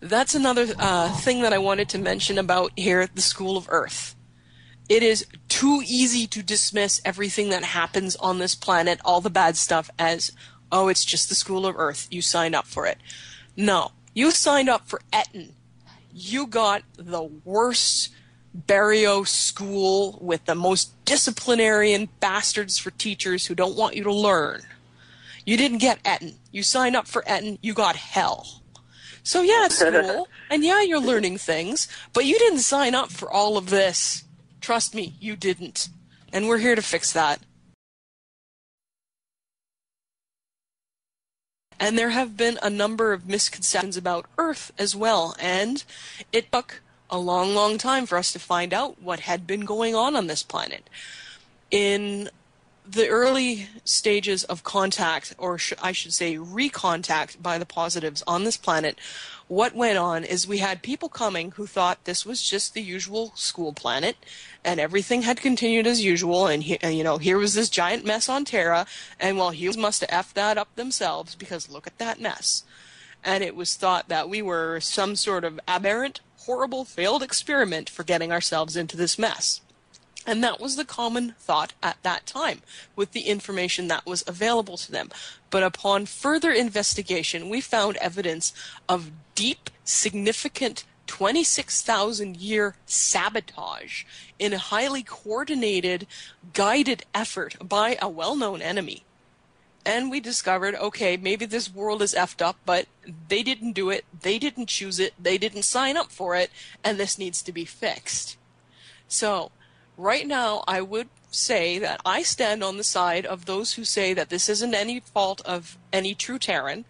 That's another thing that I wanted to mention about here at the School of Earth. It is too easy to dismiss everything that happens on this planet, all the bad stuff, as, oh, it's just the School of Earth. You signed up for it. No. You signed up for Eton. You got the worst barrio school with the most disciplinarian bastards for teachers who don't want you to learn. You didn't get Eton. You signed up for Eton. You got hell. So yeah, it's cool. And yeah, you're learning things. But you didn't sign up for all of this. Trust me, you didn't. And we're here to fix that. And there have been a number of misconceptions about Earth as well. And it took a long, long time for us to find out what had been going on this planet. In the early stages of contact, or I should say recontact by the positives on this planet, what went on is we had people coming who thought this was just the usual school planet and everything had continued as usual, and here was this giant mess on Terra, and well, humans must have effed that up themselves because look at that mess. And it was thought that we were some sort of aberrant, horrible, failed experiment for getting ourselves into this mess. And that was the common thought at that time, with the information that was available to them. But upon further investigation, we found evidence of deep, significant 26,000-year sabotage in a highly coordinated, guided effort by a well-known enemy. And we discovered, okay, maybe this world is effed up, but they didn't do it, they didn't choose it, they didn't sign up for it, and this needs to be fixed. So, right now, I would say that I stand on the side of those who say that this isn't any fault of any true Terran.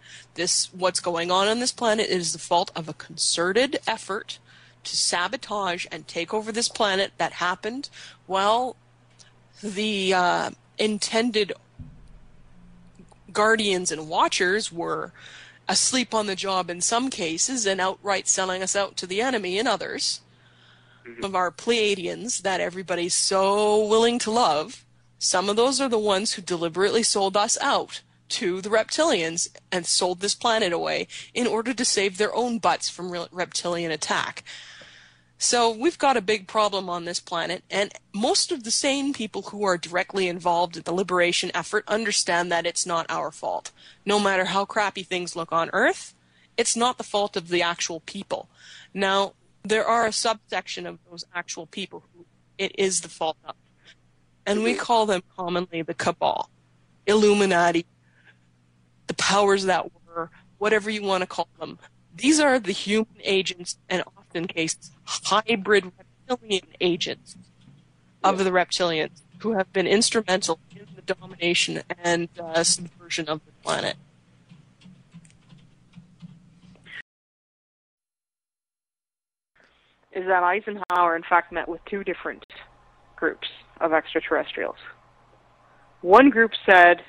What's going on this planet is the fault of a concerted effort to sabotage and take over this planet that happened while the intended guardians and watchers were asleep on the job in some cases and outright selling us out to the enemy in others. Of our Pleiadians that everybody's so willing to love, some of those are the ones who deliberately sold us out to the reptilians and sold this planet away in order to save their own butts from reptilian attack. So we've got a big problem on this planet, and most of the sane people who are directly involved in the liberation effort understand that it's not our fault. No matter how crappy things look on Earth, it's not the fault of the actual people. Now, there are a subsection of those actual people who it is the fault of. And we call them commonly the cabal, Illuminati, the powers that were, whatever you want to call them. These are the human agents, and often cases, hybrid reptilian agents of the reptilians who have been instrumental in the domination and subversion of the planet. Is that Eisenhower, in fact, met with two different groups of extraterrestrials. One group said,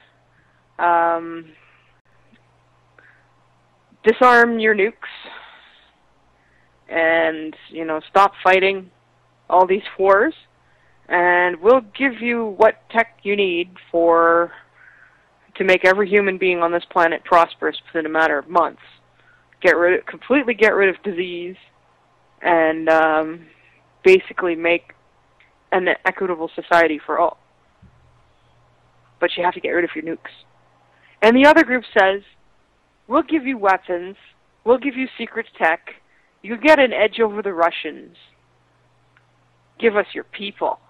disarm your nukes and, stop fighting all these wars, and we'll give you what tech you need to make every human being on this planet prosperous within a matter of months. Completely get rid of disease, and basically make an equitable society for all. But you have to get rid of your nukes. And the other group says, we'll give you weapons, we'll give you secret tech, you get an edge over the Russians. Give us your people.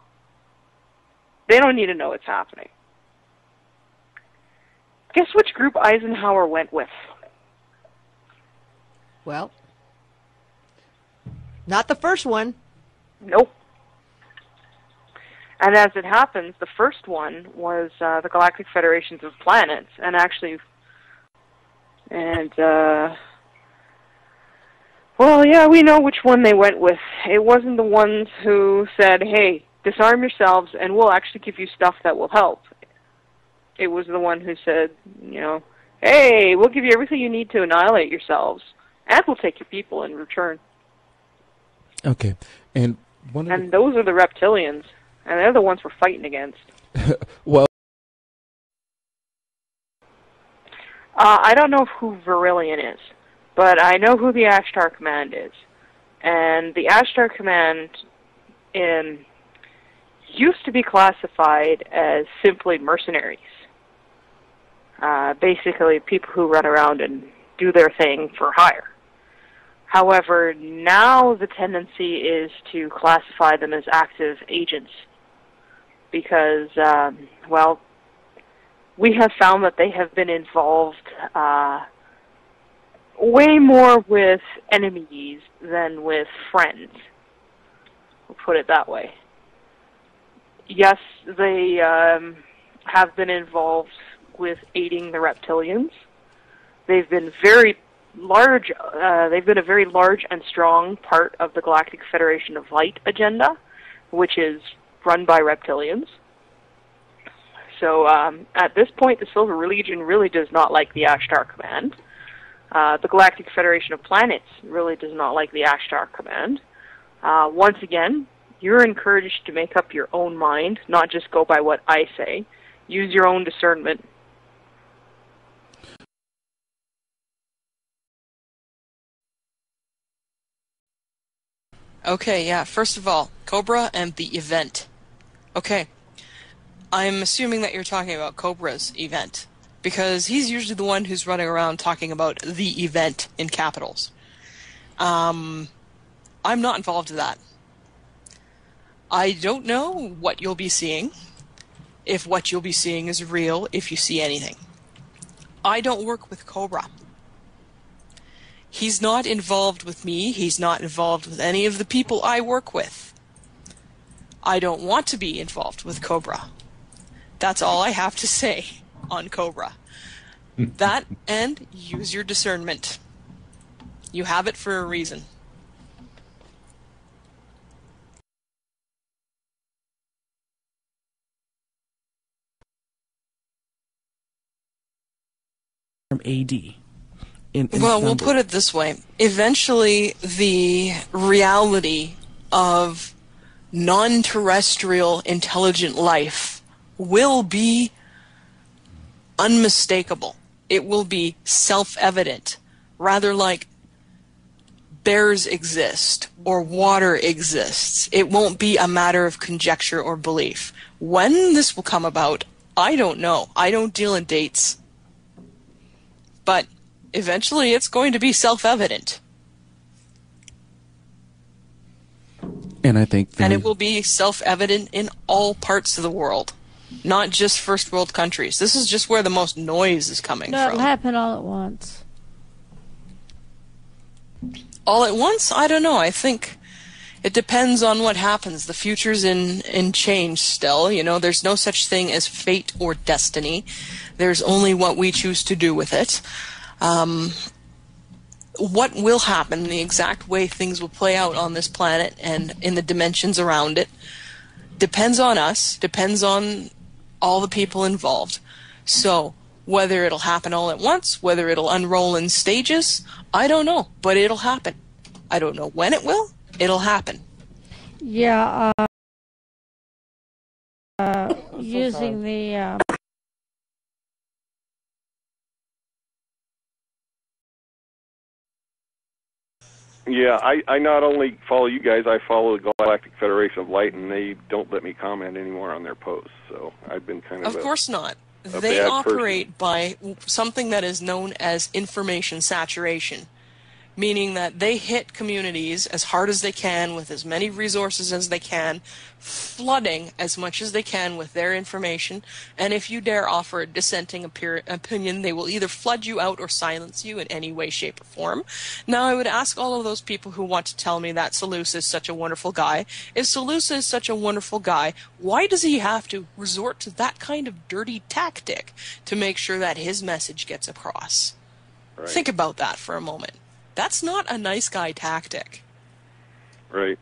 They don't need to know what's happening. Guess which group Eisenhower went with? Well, not the first one. Nope. And as it happens, the first one was the Galactic Federations of Planets, well, yeah, we know which one they went with. It wasn't the ones who said, hey, disarm yourselves and we'll actually give you stuff that will help. It was the one who said, hey, we'll give you everything you need to annihilate yourselves, and we'll take your people in return. Okay, and those are the reptilians, and they're the ones we're fighting against. Well, I don't know who Virillion is, but I know who the Ashtar Command is. And the Ashtar Command used to be classified as simply mercenaries. Basically, people who run around and do their thing for hire. However, now the tendency is to classify them as active agents because, well, we have found that they have been involved way more with enemies than with friends. We'll put it that way. Yes, they have been involved with aiding the reptilians. They've been very large. They've been a very large and strong part of the Galactic Federation of Light agenda, which is run by reptilians. So at this point, the Silver Legion really does not like the Ashtar Command. The Galactic Federation of Planets really does not like the Ashtar Command. Once again, you're encouraged to make up your own mind, not just go by what I say. Use your own discernment. Okay, yeah, first of all, Cobra and the event. Okay, I'm assuming that you're talking about Cobra's event, because he's usually the one who's running around talking about the event in capitals. I'm not involved in that. I don't know what you'll be seeing, if what you'll be seeing is real, if you see anything. I don't work with Cobra. He's not involved with me. He's not involved with any of the people I work with. I don't want to be involved with Cobra. That's all I have to say on Cobra. That and use your discernment. You have it for a reason. From AD. Well, we'll put it this way. Eventually, the reality of non-terrestrial intelligent life will be unmistakable. It will be self-evident, rather like bears exist or water exists. It won't be a matter of conjecture or belief. When this will come about, I don't know. I don't deal in dates. But eventually it's going to be self-evident. And I think and it will be self-evident in all parts of the world, not just first world countries. This is just where the most noise is coming No, from. it'll happen all at once. All at once? I don't know. I think it depends on what happens. The future's in change still. You know, there's no such thing as fate or destiny. There's only what we choose to do with it. What will happen, the exact way things will play out on this planet and in the dimensions around it, depends on us, depends on all the people involved. So, whether it'll happen all at once, whether it'll unroll in stages, I don't know, but it'll happen. I don't know when it will, it'll happen. Yeah, using the... Yeah, I not only follow you guys, I follow the Galactic Federation of Light, and they don't let me comment anymore on their posts. So I've been kind of Of course not. a They bad operate by something that is known as information saturation, meaning that they hit communities as hard as they can with as many resources as they can, flooding as much as they can with their information, and if you dare offer a dissenting opinion, they will either flood you out or silence you in any way, shape, or form. Now, I would ask all of those people who want to tell me that Seleucus is such a wonderful guy, if Seleucus is such a wonderful guy, why does he have to resort to that kind of dirty tactic to make sure that his message gets across? Right. Think about that for a moment. That's not a nice guy tactic. Right.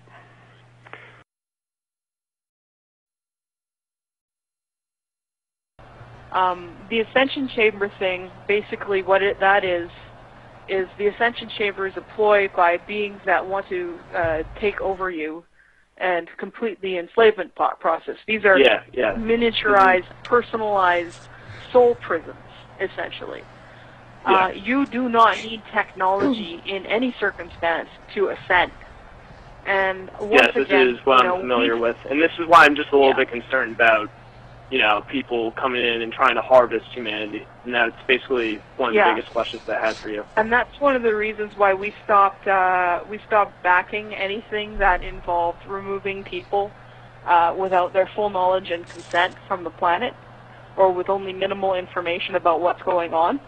The Ascension Chamber thing, basically what that is the Ascension Chamber is a ploy by beings that want to take over you and complete the enslavement process. These are miniaturized, personalized soul prisons, essentially. You do not need technology in any circumstance to ascend. And once this again, is what I'm familiar with, and this is why I'm just a little bit concerned about, people coming in and trying to harvest humanity, and that's basically one of the biggest questions that I have for you. And that's one of the reasons why we stopped backing anything that involved removing people without their full knowledge and consent from the planet, or with only minimal information about what's going on.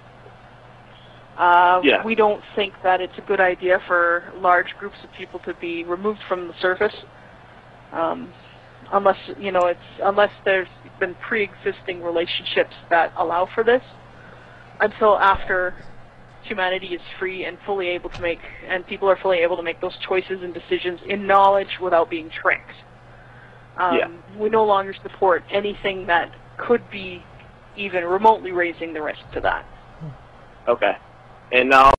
We don't think that it's a good idea for large groups of people to be removed from the surface, unless unless there's been pre-existing relationships that allow for this, until after humanity is free and fully able to make, and people are fully able to make those choices and decisions in knowledge without being tricked. We no longer support anything that could be even remotely raising the risk to that. Okay. And now